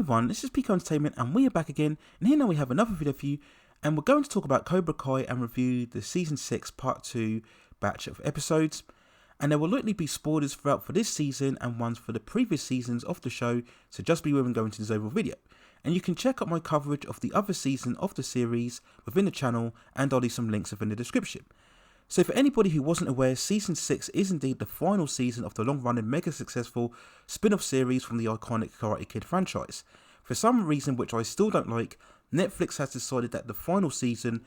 everyone, this is Pico Entertainment and we are back again, and here now we have another video for you, and we're going to talk about Cobra Kai and review the Season 6 Part 2 batch of episodes, and there will likely be spoilers throughout for this season and ones for the previous seasons of the show, so just be with and go into this overall video. And you can check out my coverage of the other season of the series within the channel, and I'll leave some links within the description. So for anybody who wasn't aware, Season 6 is indeed the final season of the long-running, mega successful spin-off series from the iconic Karate Kid franchise. For some reason which I still don't like, Netflix has decided that the final season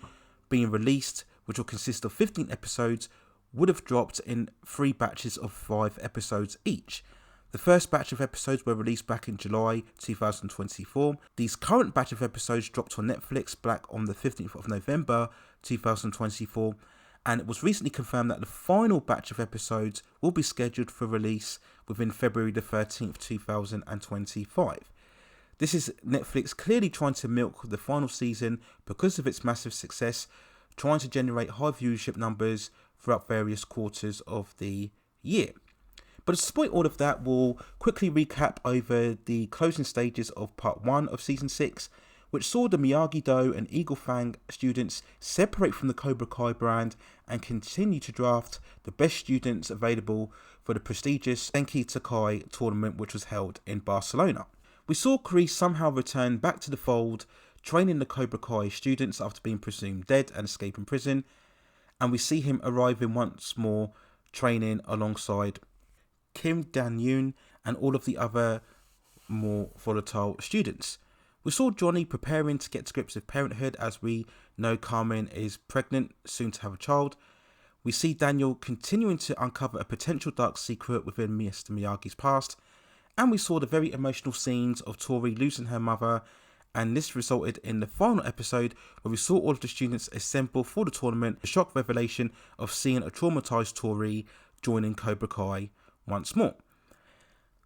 being released, which will consist of 15 episodes, would have dropped in 3 batches of 5 episodes each. The first batch of episodes were released back in July 2024. These current batch of episodes dropped on Netflix back on the 15th of November 2024. And it was recently confirmed that the final batch of episodes will be scheduled for release within February the 13th, 2025. This is Netflix clearly trying to milk the final season because of its massive success, trying to generate high viewership numbers throughout various quarters of the year. But despite all of that, we'll quickly recap over the closing stages of Part 1 of Season 6, which saw the Miyagi Do and Eagle Fang students separate from the Cobra Kai brand and continue to draft the best students available for the prestigious Senki Takai tournament, which was held in Barcelona. We saw Chris somehow return back to the fold, training the Cobra Kai students after being presumed dead and escaping prison, and we see him arriving once more, training alongside Kim Dan-yoon and all of the other more volatile students. We saw Johnny preparing to get to grips with parenthood, as we know Carmen is pregnant, soon to have a child. We see Daniel continuing to uncover a potential dark secret within Mr Miyagi's past. And we saw the very emotional scenes of Tori losing her mother, and this resulted in the final episode where we saw all of the students assemble for the tournament, the shock revelation of seeing a traumatized Tori joining Cobra Kai once more.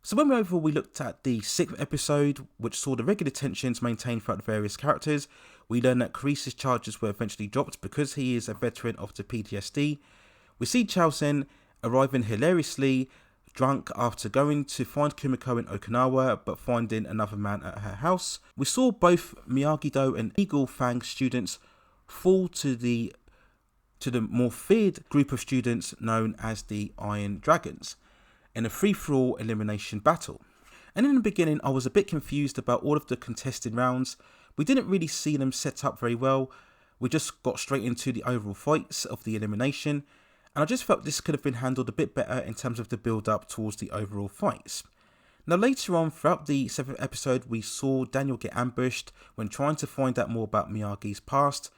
So when we looked at the 6th episode, which saw the regular tensions maintained throughout the various characters, we learned that Kreese's charges were eventually dropped because he is a veteran of the PTSD. We see Chaozen arriving hilariously drunk after going to find Kumiko in Okinawa, but finding another man at her house. We saw both Miyagi Do and Eagle Fang students fall to the more feared group of students known as the Iron Dragons in a free-for-all elimination battle. And in the beginning, I was a bit confused about all of the contested rounds. We didn't really see them set up very well. We just got straight into the overall fights of the elimination, and I just felt this could have been handled a bit better in terms of the build-up towards the overall fights. Now later on, throughout the 7th episode, we saw Daniel get ambushed when trying to find out more about Miyagi's past.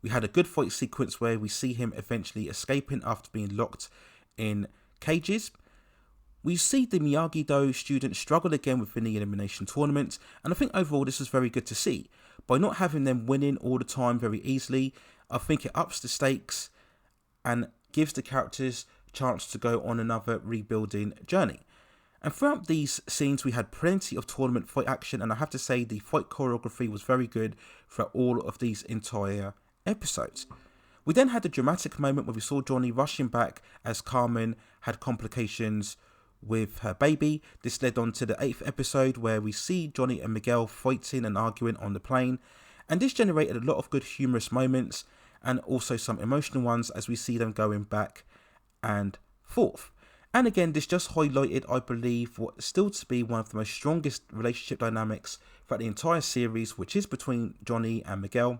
We had a good fight sequence where we see him eventually escaping after being locked in cages. We see the Miyagi Do students struggle again within the elimination tournament, and I think overall this was very good to see. By not having them winning all the time very easily, I think it ups the stakes and gives the characters a chance to go on another rebuilding journey. And throughout these scenes we had plenty of tournament fight action, and I have to say the fight choreography was very good throughout all of these entire episodes. We then had a dramatic moment where we saw Johnny rushing back as Carmen had complications with her baby. This led on to the 8th episode where we see Johnny and Miguel fighting and arguing on the plane, and this generated a lot of good humorous moments and also some emotional ones as we see them going back and forth. And again, this just highlighted, I believe, what is still to be one of the most strongest relationship dynamics throughout the entire series, which is between Johnny and Miguel.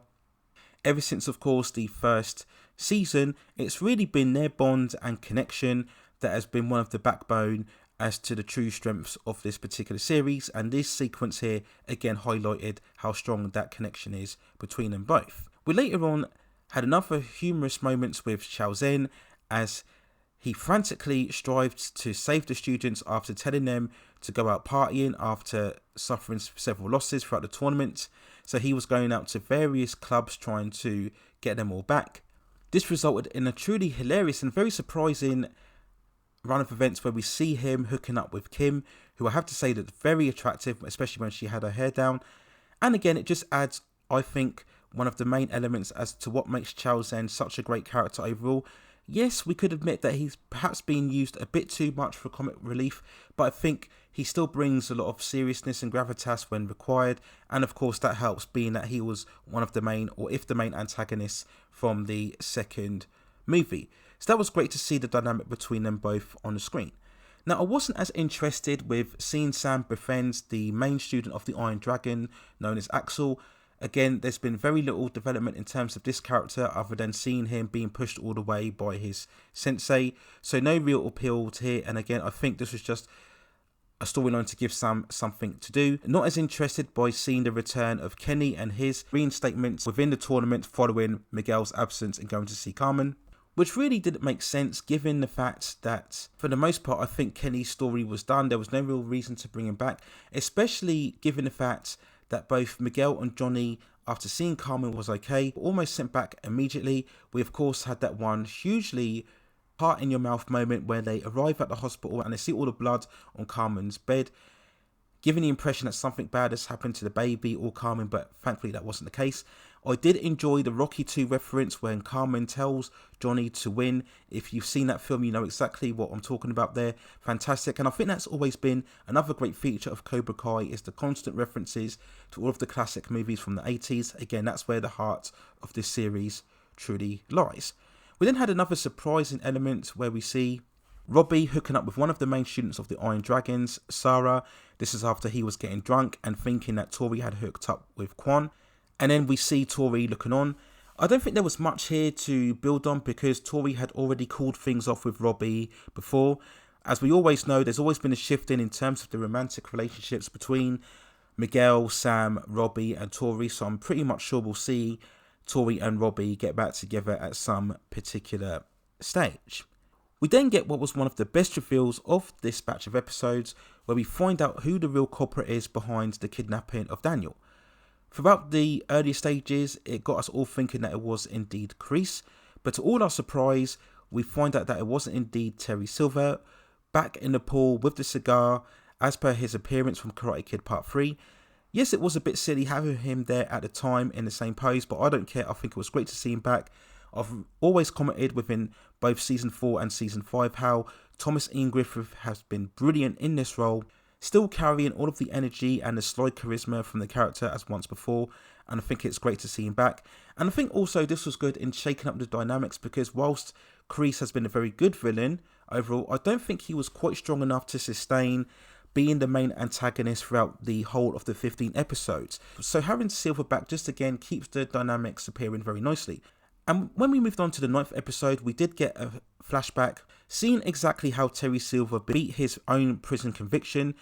Ever since, of course, the first season, it's really been their bond and connection that has been one of the backbone as to the true strengths of this particular series, and this sequence here again highlighted how strong that connection is between them both. We later on had another humorous moments with Chaozen as he frantically strived to save the students after telling them to go out partying after suffering several losses throughout the tournament. So he was going out to various clubs trying to get them all back. This resulted in a truly hilarious and very surprising run of events where we see him hooking up with Kim, who I have to say that very attractive, especially when she had her hair down. And again, it just adds, I think, one of the main elements as to what makes Chaozen such a great character overall. Yes, we could admit that he's perhaps being used a bit too much for comic relief, but I think he still brings a lot of seriousness and gravitas when required, and of course that helps being that he was one of the main, or if the main antagonists from the second movie. So that was great to see the dynamic between them both on the screen. Now, I wasn't as interested with seeing Sam befriend the main student of the Iron Dragon, known as Axel. Again, there's been very little development in terms of this character other than seeing him being pushed all the way by his sensei. So no real appeal to here. And again, I think this was just a storyline to give Sam something to do. Not as interested by seeing the return of Kenny and his reinstatement within the tournament following Miguel's absence and going to see Carmen, which really didn't make sense given the fact that for the most part I think Kenny's story was done. There was no real reason to bring him back, especially given the fact that both Miguel and Johnny, after seeing Carmen was okay, were almost sent back immediately. We of course had that one hugely heart in your mouth moment where they arrive at the hospital and they see all the blood on Carmen's bed, giving the impression that something bad has happened to the baby or Carmen, but thankfully that wasn't the case. I did enjoy the Rocky 2 reference when Carmen tells Johnny to win. If you've seen that film, you know exactly what I'm talking about there. Fantastic. And I think that's always been another great feature of Cobra Kai, is the constant references to all of the classic movies from the 80s. Again, that's where the heart of this series truly lies. We then had another surprising element where we see Robbie hooking up with one of the main students of the Iron Dragons, Sarah. This is after he was getting drunk and thinking that Tori had hooked up with Quan. And then we see Tori looking on. I don't think there was much here to build on because Tori had already called things off with Robbie before. As we always know, there's always been a shift in terms of the romantic relationships between Miguel, Sam, Robbie and Tori. So I'm pretty much sure we'll see Tori and Robbie get back together at some particular stage. We then get what was one of the best reveals of this batch of episodes, where we find out who the real culprit is behind the kidnapping of Daniel. Throughout the early stages, it got us all thinking that it was indeed Kreese, but to all our surprise, we find out that it wasn't indeed Terry Silver, back in the pool with the cigar, as per his appearance from Karate Kid Part 3. Yes, it was a bit silly having him there at the time in the same pose, but I don't care. I think it was great to see him back. I've always commented within both Season 4 and Season 5 how Thomas Ian Griffith has been brilliant in this role, still carrying all of the energy and the slight charisma from the character as once before, and I think it's great to see him back. And I think also this was good in shaking up the dynamics, because whilst Kreese has been a very good villain overall, I don't think he was quite strong enough to sustain being the main antagonist throughout the whole of the 15 episodes. So having Silver back just again keeps the dynamics appearing very nicely. And when we moved on to the 9th episode, we did get a flashback seeing exactly how Terry Silver beat his own prison conviction.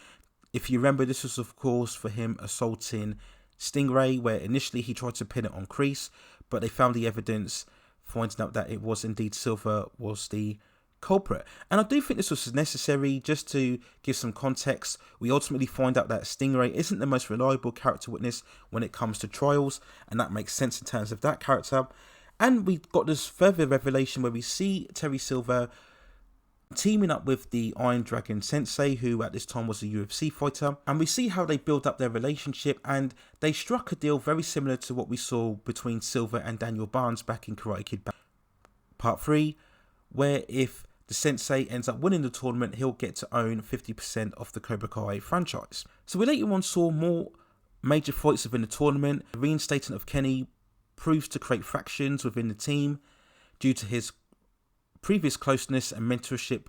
If you remember, this was of course for him assaulting Stingray, where initially he tried to pin it on Kreese, but they found the evidence, finding out that it was indeed Silver was the culprit. And I do think this was necessary just to give some context. We ultimately find out that Stingray isn't the most reliable character witness when it comes to trials, and that makes sense in terms of that character. And we got this further revelation where we see Terry Silver teaming up with the Iron Dragon Sensei, who at this time was a UFC fighter, and we see how they build up their relationship, and they struck a deal very similar to what we saw between Silver and Daniel Barnes back in Karate Kid Part 3, where if the Sensei ends up winning the tournament, he'll get to own 50% of the Cobra Kai franchise. So we later on saw more major fights within the tournament. The reinstatement of Kenny proves to create fractions within the team due to his previous closeness and mentorship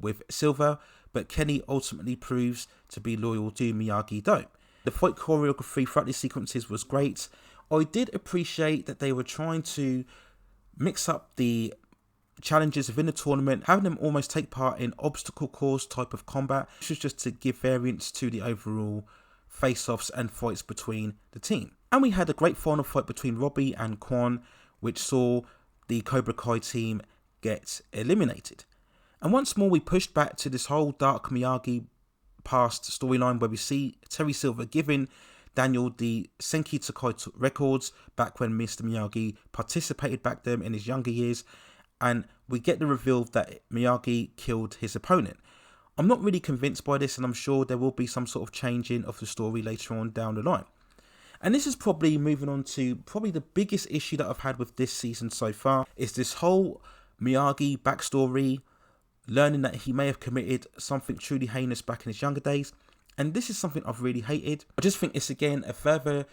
with Silver, but Kenny ultimately proves to be loyal to Miyagi Do. The fight choreography throughout these sequences was great. I did appreciate that they were trying to mix up the challenges within the tournament, having them almost take part in obstacle course type of combat. This was just to give variance to the overall face-offs and fights between the team. And we had a great final fight between Robbie and Quan, which saw the Cobra Kai team get eliminated. And once more we pushed back to this whole Dark Miyagi past storyline, where we see Terry Silver giving Daniel the Senki Takai records back when Mr Miyagi participated back then in his younger years, and we get the reveal that Miyagi killed his opponent. I'm not really convinced by this, and I'm sure there will be some sort of changing of the story later on down the line. And this is probably moving on to probably the biggest issue that I've had with this season so far, is this whole Miyagi backstory, learning that he may have committed something truly heinous back in his younger days. And this is something I've really hated. I just think it's again a further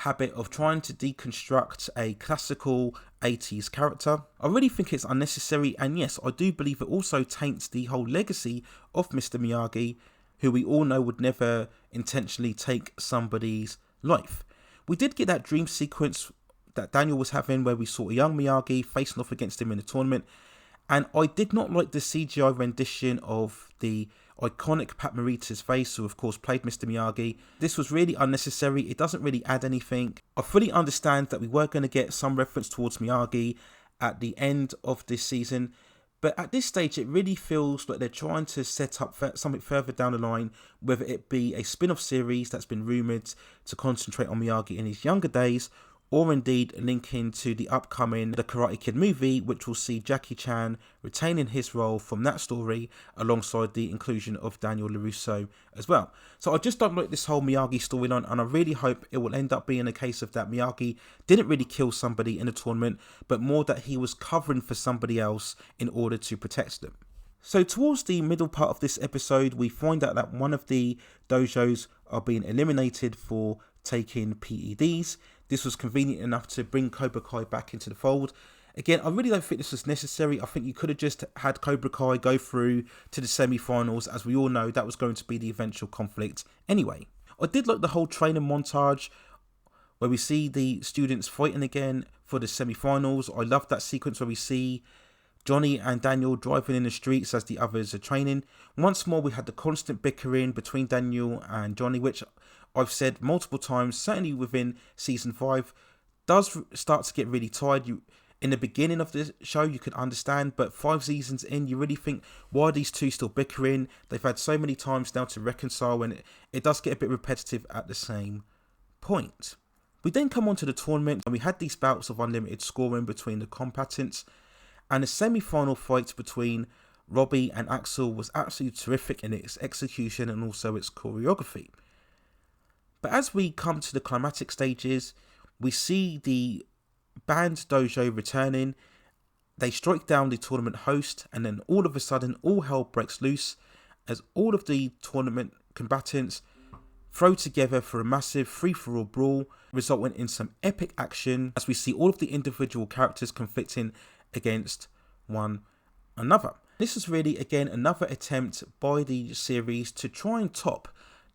habit of trying to deconstruct a classical 80s character. I really think it's unnecessary, and yes, I do believe it also taints the whole legacy of Mr Miyagi, who we all know would never intentionally take somebody's life. We did get that dream sequence that Daniel was having where we saw a young Miyagi facing off against him in a tournament, and I did not like the CGI rendition of the iconic Pat Morita's face, who of course played Mr Miyagi. This was really unnecessary. It doesn't really add anything. I fully understand that we were going to get some reference towards Miyagi at the end of this season, but at this stage it really feels like they're trying to set up something further down the line, whether it be a spin-off series that's been rumoured to concentrate on Miyagi in his younger days, or indeed linking to the upcoming The Karate Kid movie, which will see Jackie Chan retaining his role from that story alongside the inclusion of Daniel LaRusso as well. So I just don't like this whole Miyagi storyline, and I really hope it will end up being a case of that Miyagi didn't really kill somebody in a tournament, but more that he was covering for somebody else in order to protect them. So towards the middle part of this episode, we find out that one of the dojos are being eliminated for taking PEDs. This was convenient enough to bring Cobra Kai back into the fold. Again, I really don't think this was necessary. I think you could have just had Cobra Kai go through to the semi-finals. As we all know, that was going to be the eventual conflict anyway. I did like the whole training montage where we see the students fighting again for the semi-finals. I love that sequence where we see Johnny and Daniel driving in the streets as the others are training. Once more, we had the constant bickering between Daniel and Johnny, which I've said multiple times, certainly within season 5, does start to get really tired. In the beginning of the show, you could understand, but 5 seasons in, you really think, why are these two still bickering? They've had so many times now to reconcile, and it does get a bit repetitive at the same point. We then come on to the tournament, and we had these bouts of unlimited scoring between the combatants, and the semi-final fight between Robbie and Axel was absolutely terrific in its execution and also its choreography. But as we come to the climatic stages, we see the banned dojo returning. They strike down the tournament host, and then all of a sudden all hell breaks loose as all of the tournament combatants throw together for a massive free-for-all brawl, resulting in some epic action as we see all of the individual characters conflicting against one another. This is really, again, another attempt by the series to try and top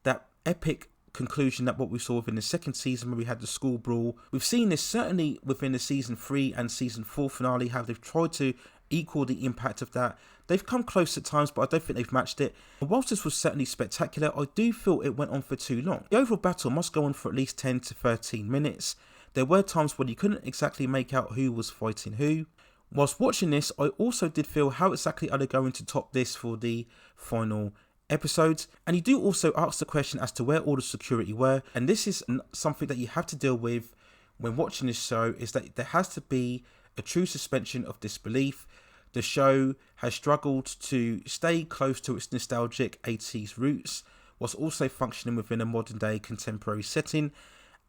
that epic conclusion that what we saw within the second season where we had the school brawl. We've seen this certainly within the season 3 and season 4 finale, how they've tried to equal the impact of that. They've come close at times, but I don't think they've matched it. And whilst this was certainly spectacular, I do feel it went on for too long. The overall battle must go on for at least 10 to 13 minutes. There were times when you couldn't exactly make out who was fighting who. Whilst watching this, I also did feel, how exactly are they going to top this for the final episodes? And you do also ask the question as to where all the security were, and this is something that you have to deal with when watching this show, is that there has to be a true suspension of disbelief. The show has struggled to stay close to its nostalgic 80s roots whilst also functioning within a modern day contemporary setting,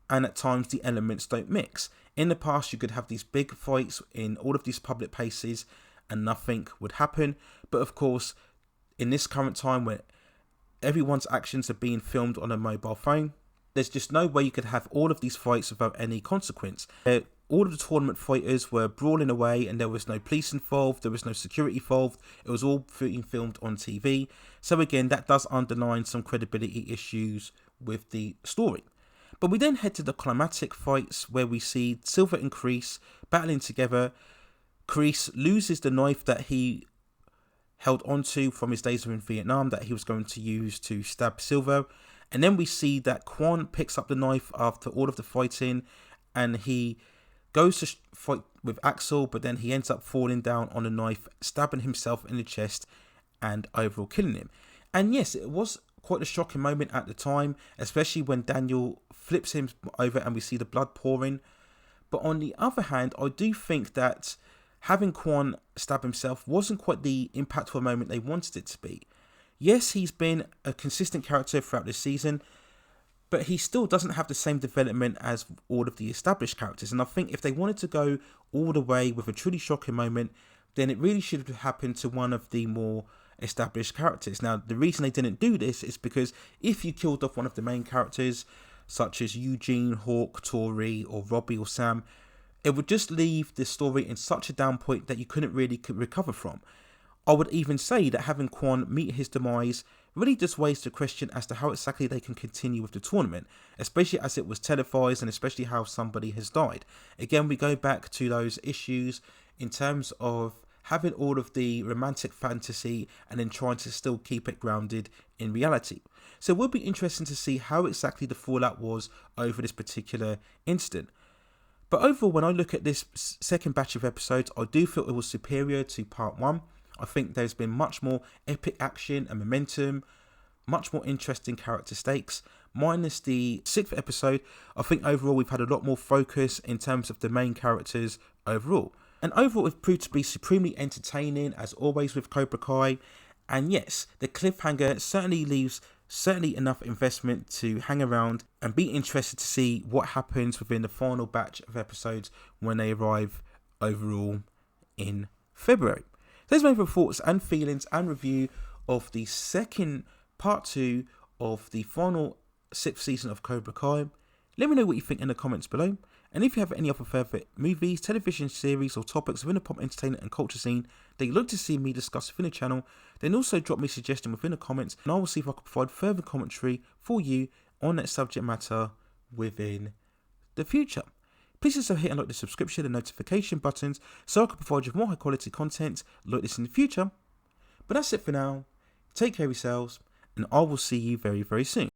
and at times the elements don't mix. In the past, you could have these big fights in all of these public places and nothing would happen, but of course in this current time where everyone's actions are being filmed on a mobile phone, there's just no way you could have all of these fights without any consequence. All of the tournament fighters were brawling away and there was no police involved, there was no security involved, it was all being filmed on TV. So again, that does underline some credibility issues with the story. But we then head to the climatic fights where we see Silver and Kreese battling together. Kreese loses the knife that he held onto from his days in Vietnam that he was going to use to stab Silver. And then we see that Quan picks up the knife after all of the fighting and he goes to fight with Axel, but then he ends up falling down on a knife, stabbing himself in the chest and overall killing him. And yes, it was quite a shocking moment at the time, especially when Daniel flips him over and we see the blood pouring. But on the other hand, I do think that having Quan stab himself wasn't quite the impactful moment they wanted it to be. Yes, he's been a consistent character throughout this season, but he still doesn't have the same development as all of the established characters. And I think if they wanted to go all the way with a truly shocking moment, then it really should have happened to one of the more established characters. Now, the reason they didn't do this is because if you killed off one of the main characters, such as Eugene, Hawk, Tori, or Robbie or Sam, it would just leave the story in such a down point that you couldn't really recover from. I would even say that having Kwon meet his demise really just raised the question as to how exactly they can continue with the tournament, especially as it was televised and especially how somebody has died. Again, we go back to those issues in terms of having all of the romantic fantasy and then trying to still keep it grounded in reality. So it will be interesting to see how exactly the fallout was over this particular incident. But overall, when I look at this second batch of episodes, I do feel it was superior to part 1. I think there's been much more epic action and momentum, much more interesting character stakes. Minus the 6th episode, I think overall we've had a lot more focus in terms of the main characters overall. And overall it proved to be supremely entertaining, as always with Cobra Kai. And yes, the cliffhanger certainly leaves enough investment to hang around and be interested to see what happens within the final batch of episodes when they arrive overall in February. Those are my thoughts and feelings and review of the second part 2 of the final 6th season of Cobra Kai. Let me know what you think in the comments below. And if you have any other favourite movies, television series or topics within the pop entertainment and culture scene that you'd like to see me discuss within the channel, then also drop me a suggestion within the comments and I will see if I can provide further commentary for you on that subject matter within the future. Please also hit and like the subscription and notification buttons so I can provide you with more high quality content like this in the future. But that's it for now. Take care of yourselves and I will see you very, very soon.